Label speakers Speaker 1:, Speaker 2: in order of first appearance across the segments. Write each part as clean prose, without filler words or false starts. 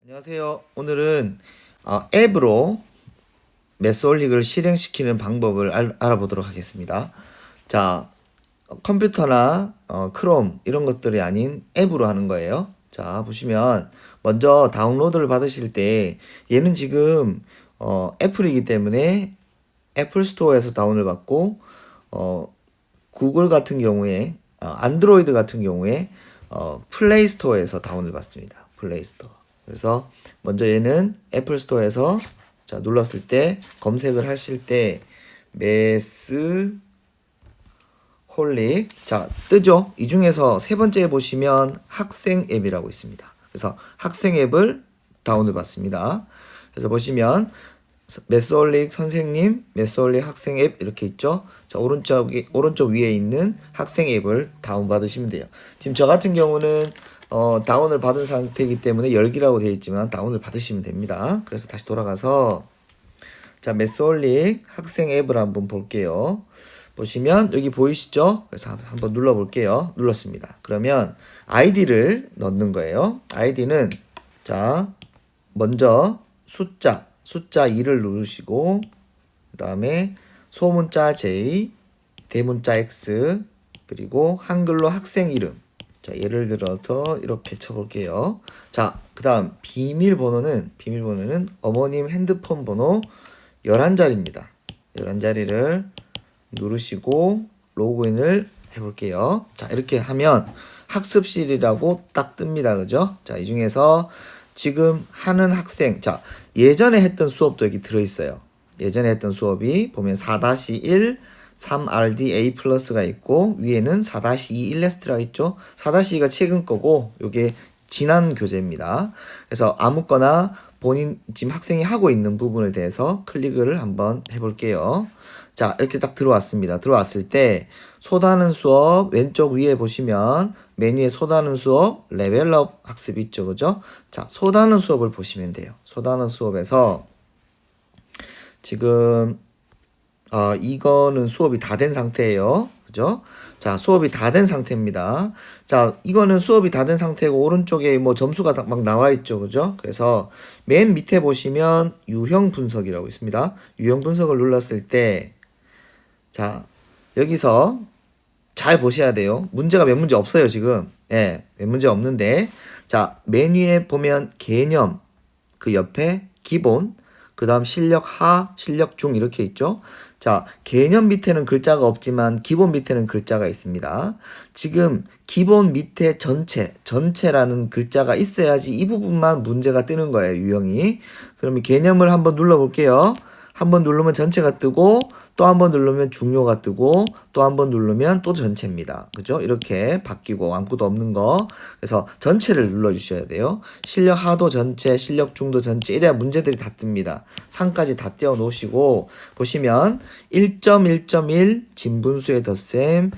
Speaker 1: 안녕하세요. 오늘은 앱으로 매스홀릭을 실행시키는 방법을 알아보도록 하겠습니다. 자, 컴퓨터나 크롬 이런 것들이 아닌 앱으로 하는 거예요. 자, 보시면 먼저 다운로드를 받으실 때 얘는 지금 애플이기 때문에 애플 스토어에서 다운을 받고 구글 같은 경우에 안드로이드 같은 경우에 플레이 스토어에서 다운을 받습니다. 플레이 스토어. 그래서 먼저 얘는 애플 스토어에서 자 눌렀을 때 검색을 하실 때 매스 홀릭 자 뜨죠. 이 중에서 세 번째 보시면 학생 앱이라고 있습니다. 그래서 학생 앱을 다운을 받습니다. 그래서 보시면 매스홀릭 선생님, 매스홀릭 학생 앱 이렇게 있죠. 자 오른쪽 위에 있는 학생 앱을 다운 받으시면 돼요. 지금 저 같은 경우는 다운을 받은 상태이기 때문에 열기라고 되어 있지만 다운을 받으시면 됩니다. 그래서 다시 돌아가서 자 매스홀릭 학생 앱을 한번 볼게요. 보시면 여기 보이시죠? 그래서 한번 눌러 볼게요. 눌렀습니다. 그러면 아이디를 넣는 거예요. 아이디는 자 먼저 숫자 2를 누르시고 그 다음에 소문자 J 대문자 X 그리고 한글로 학생 이름 자 예를 들어서 이렇게 쳐볼게요. 자 그 다음 비밀번호는 어머님 핸드폰 번호 11자리입니다. 11자리를 누르시고 로그인을 해볼게요. 자 이렇게 하면 학습실이라고 딱 뜹니다. 그죠? 자 이 중에서 지금 하는 학생 자 예전에 했던 수업도 여기 들어있어요. 예전에 했던 수업이 보면 4-1 3RDA 플러스가 있고 위에는 4-2 일레스트라가 있죠. 4-2가 최근 거고 요게 지난 교재입니다. 그래서 아무거나 본인 지금 학생이 하고 있는 부분에 대해서 클릭을 한번 해볼게요. 자 이렇게 딱 들어왔습니다. 들어왔을 때 소다는 수업 왼쪽 위에 보시면 메뉴에 소다는 수업 레벨업 학습 있죠. 그죠? 자 소다는 수업을 보시면 돼요. 소다는 수업에서 지금 이거는 수업이 다 된 상태예요. 그죠? 자, 수업이 다 된 상태입니다. 자, 이거는 수업이 다 된 상태고 오른쪽에 뭐 점수가 막 나와 있죠. 그죠? 그래서 맨 밑에 보시면 유형 분석이라고 있습니다. 유형 분석을 눌렀을 때 자, 여기서 잘 보셔야 돼요. 문제가 몇 문제 없어요, 지금. 예, 몇 문제 없는데. 자, 메뉴에 보면 개념 그 옆에 기본 그 다음 실력 하, 실력 중 이렇게 있죠. 자, 개념 밑에는 글자가 없지만 기본 밑에는 글자가 있습니다. 지금 기본 밑에 전체라는 글자가 있어야지 이 부분만 문제가 뜨는 거예요, 유형이. 그러면 개념을 한번 눌러볼게요. 한번 누르면 전체가 뜨고 또 한번 누르면 중요가 뜨고 또 한번 누르면 또 전체입니다. 그죠? 이렇게 바뀌고 아무것도 없는 거. 그래서 전체를 눌러주셔야 돼요. 실력 하도 전체, 실력 중도 전체 이래야 문제들이 다 뜹니다. 상까지 다 띄워 놓으시고 보시면 1.1.1 진분수의 덧셈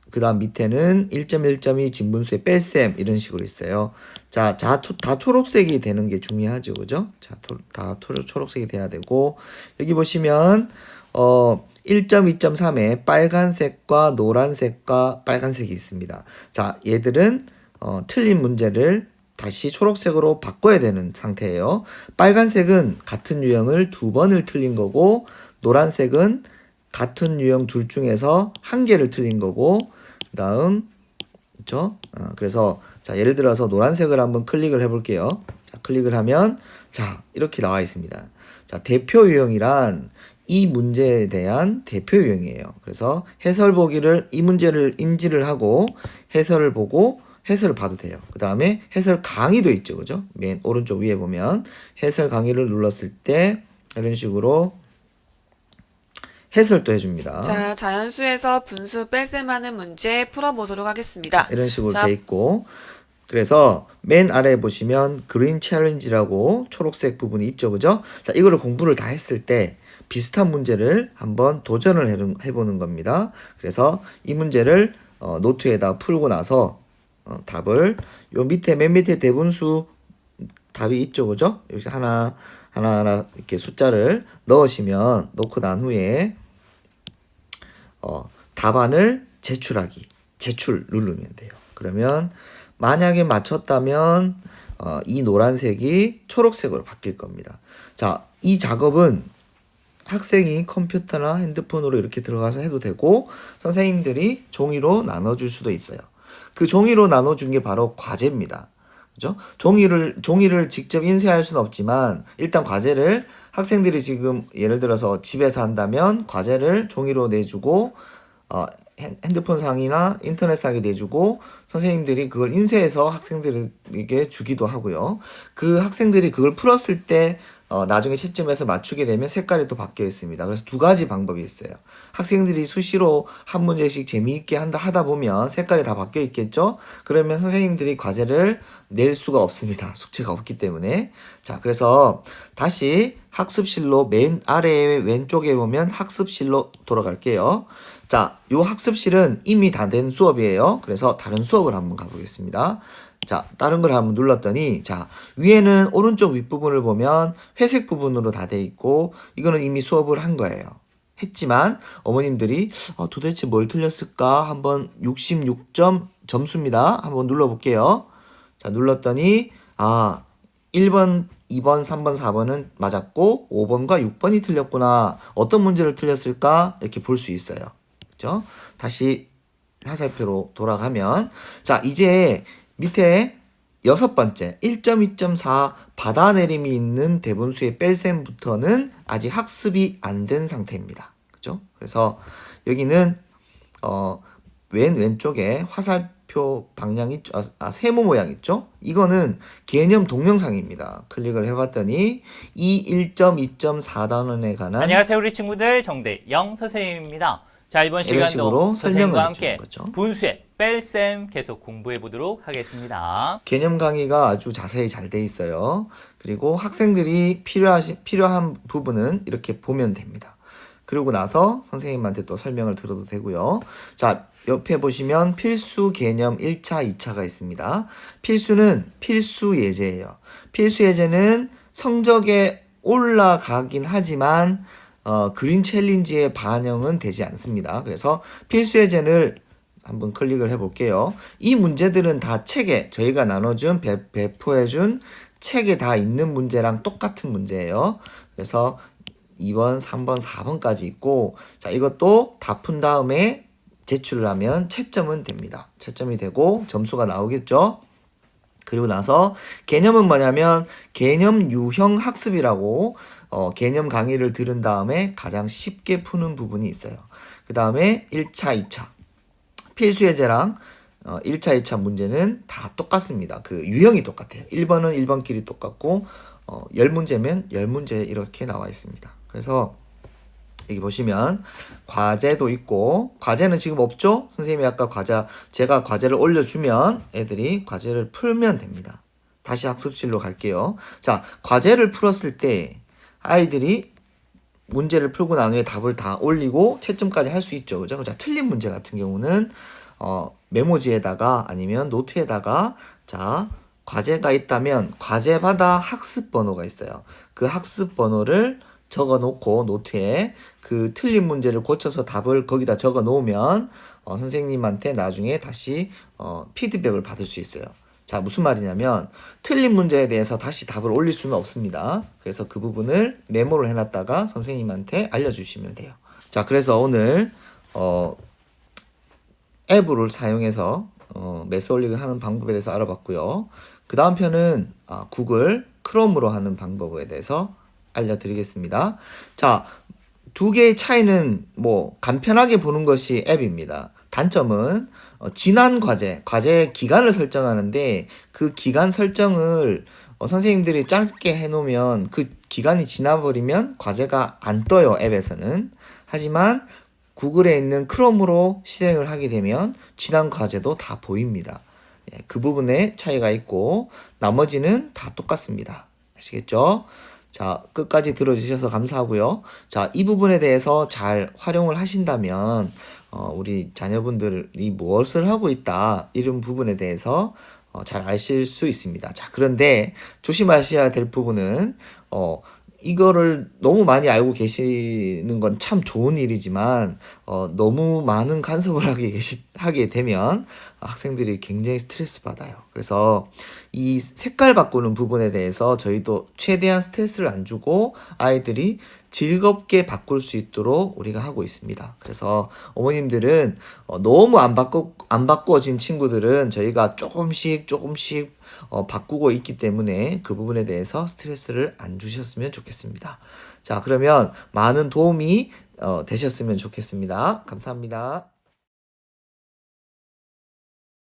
Speaker 1: 그 다음 밑에는 1.1.2 진분수의 뺄셈 이런 식으로 있어요. 자, 다 초록색이 되는 게 중요하죠. 그죠? 자, 다 초록색이 돼야 되고 여기 보시면 1.2.3에 빨간색과 노란색과 빨간색이 있습니다. 자, 얘들은 틀린 문제를 다시 초록색으로 바꿔야 되는 상태예요. 빨간색은 같은 유형을 2번을 틀린 거고 노란색은 같은 유형 둘 중에서 한 개를 틀린 거고 그다음 그렇죠? 그래서 자 예를 들어서 노란색을 한번 클릭을 해볼게요. 자, 클릭을 하면 자 이렇게 나와 있습니다. 자 대표 유형이란 이 문제에 대한 대표 유형이에요. 그래서 해설 보기를 이 문제를 인지를 하고 해설을 보고 해설을 봐도 돼요. 그 다음에 해설 강의도 있죠, 그죠? 맨 오른쪽 위에 보면 해설 강의를 눌렀을 때 이런 식으로 해설도 해줍니다.
Speaker 2: 자, 자연수에서 분수 뺄셈하는 문제 풀어보도록 하겠습니다.
Speaker 1: 이런 식으로 돼 있고 그래서 맨 아래에 보시면 그린 챌린지라고 초록색 부분이 있죠. 그죠? 자, 이거를 공부를 다 했을 때 비슷한 문제를 한번 도전을 해보는 겁니다. 그래서 이 문제를 노트에다 풀고 나서 답을 요 밑에 맨 밑에 대분수 답이 있죠. 그죠? 여기서 하나 이렇게 숫자를 넣으시면 넣고 난 후에 답안을 제출 누르면 돼요. 그러면 만약에 맞췄다면 이 노란색이 초록색으로 바뀔 겁니다. 자, 이 작업은 학생이 컴퓨터나 핸드폰으로 이렇게 들어가서 해도 되고 선생님들이 종이로 나눠줄 수도 있어요. 그 종이로 나눠준 게 바로 과제입니다. 그죠? 종이를 직접 인쇄할 수는 없지만 일단 과제를 학생들이 지금 예를 들어서 집에서 한다면 과제를 종이로 내주고 핸드폰상이나 인터넷상에 내주고 선생님들이 그걸 인쇄해서 학생들에게 주기도 하고요. 그 학생들이 그걸 풀었을 때 나중에 채점해서 맞추게 되면 색깔이 또 바뀌어 있습니다. 그래서 두 가지 방법이 있어요. 학생들이 수시로 한 문제씩 재미있게 하다 보면 색깔이 다 바뀌어 있겠죠? 그러면 선생님들이 과제를 낼 수가 없습니다. 숙제가 없기 때문에. 자, 그래서 다시 학습실로 맨 아래 왼쪽에 보면 학습실로 돌아갈게요. 자, 요 학습실은 이미 다 된 수업이에요. 그래서 다른 수업을 한번 가보겠습니다. 자, 다른 걸 한번 눌렀더니, 자, 위에는 오른쪽 윗부분을 보면 회색 부분으로 다 돼 있고, 이거는 이미 수업을 한 거예요. 했지만, 어머님들이, 도대체 뭘 틀렸을까? 한번 66점 점수입니다. 한번 눌러볼게요. 자, 눌렀더니, 1번, 2번, 3번, 4번은 맞았고, 5번과 6번이 틀렸구나. 어떤 문제를 틀렸을까? 이렇게 볼 수 있어요. 그죠? 다시 화살표로 돌아가면, 자, 이제 밑에 6번째 1.2.4 받아내림이 있는 대분수의 뺄셈부터는 아직 학습이 안 된 상태입니다. 그죠? 그래서 여기는 왼쪽에 화살표 방향 있죠? 세모 모양 있죠? 이거는 개념 동영상입니다. 클릭을 해봤더니 이 1.2.4 단원에 관한
Speaker 3: 안녕하세요 우리 친구들 정대영 선생님입니다. 자, 이번
Speaker 1: 이런 식으로
Speaker 3: 시간도 선생님과
Speaker 1: 설명을
Speaker 3: 함께
Speaker 1: 해주는 거죠.
Speaker 3: 분수의 뺄셈 계속 공부해 보도록 하겠습니다.
Speaker 1: 개념 강의가 아주 자세히 잘 돼 있어요. 그리고 학생들이 필요한 부분은 이렇게 보면 됩니다. 그리고 나서 선생님한테 또 설명을 들어도 되고요. 자, 옆에 보시면 필수 개념 1차, 2차가 있습니다. 필수는 필수 예제예요. 필수 예제는 성적에 올라가긴 하지만 그린 챌린지에 반영은 되지 않습니다. 그래서 필수 예제를 한번 클릭을 해볼게요. 이 문제들은 다 책에 저희가 나눠준 배포해준 책에 다 있는 문제랑 똑같은 문제예요. 그래서 2번, 3번, 4번까지 있고 자, 이것도 다 푼 다음에 제출을 하면 채점은 됩니다. 채점이 되고 점수가 나오겠죠. 그리고 나서 개념은 뭐냐면 개념 유형 학습이라고 개념 강의를 들은 다음에 가장 쉽게 푸는 부분이 있어요. 그 다음에 1차, 2차 필수 예제랑 1차, 2차 문제는 다 똑같습니다. 그 유형이 똑같아요. 1번은 1번끼리 똑같고 10문제면 10문제 이렇게 나와 있습니다. 그래서 여기 보시면 과제도 있고 과제는 지금 없죠? 선생님이 아까 제가 과제를 올려주면 애들이 과제를 풀면 됩니다. 다시 학습실로 갈게요. 자, 과제를 풀었을 때 아이들이 문제를 풀고 난 후에 답을 다 올리고 채점까지 할 수 있죠. 그죠? 자, 틀린 문제 같은 경우는 메모지에다가 아니면 노트에다가 자, 과제가 있다면 과제마다 학습 번호가 있어요. 그 학습 번호를 적어 놓고 노트에 그 틀린 문제를 고쳐서 답을 거기다 적어 놓으면 선생님한테 나중에 다시 피드백을 받을 수 있어요. 자, 무슨 말이냐면 틀린 문제에 대해서 다시 답을 올릴 수는 없습니다. 그래서 그 부분을 메모를 해놨다가 선생님한테 알려주시면 돼요. 자, 그래서 오늘 앱을 사용해서 매스올릭을 하는 방법에 대해서 알아봤고요. 그 다음 편은 구글 크롬으로 하는 방법에 대해서 알려드리겠습니다. 자, 두 개의 차이는 간편하게 보는 것이 앱입니다. 단점은 지난 과제 기간을 설정하는데 그 기간 설정을 선생님들이 짧게 해놓으면 그 기간이 지나버리면 과제가 안 떠요, 앱에서는. 하지만 구글에 있는 크롬으로 실행을 하게 되면 지난 과제도 다 보입니다. 그 부분에 차이가 있고 나머지는 다 똑같습니다. 아시겠죠? 자, 끝까지 들어주셔서 감사하고요. 자, 이 부분에 대해서 잘 활용을 하신다면 우리 자녀분들이 무엇을 하고 있다 이런 부분에 대해서 잘 아실 수 있습니다. 자, 그런데 조심하셔야 될 부분은 이거를 너무 많이 알고 계시는 건 참 좋은 일이지만 너무 많은 간섭을 하게 되면 학생들이 굉장히 스트레스 받아요. 그래서 이 색깔 바꾸는 부분에 대해서 저희도 최대한 스트레스를 안 주고 아이들이 즐겁게 바꿀 수 있도록 우리가 하고 있습니다. 그래서 어머님들은 너무 안 바꾸어진 친구들은 저희가 조금씩 바꾸고 있기 때문에 그 부분에 대해서 스트레스를 안 주셨으면 좋겠습니다. 자, 그러면 많은 도움이 되셨으면 좋겠습니다. 감사합니다.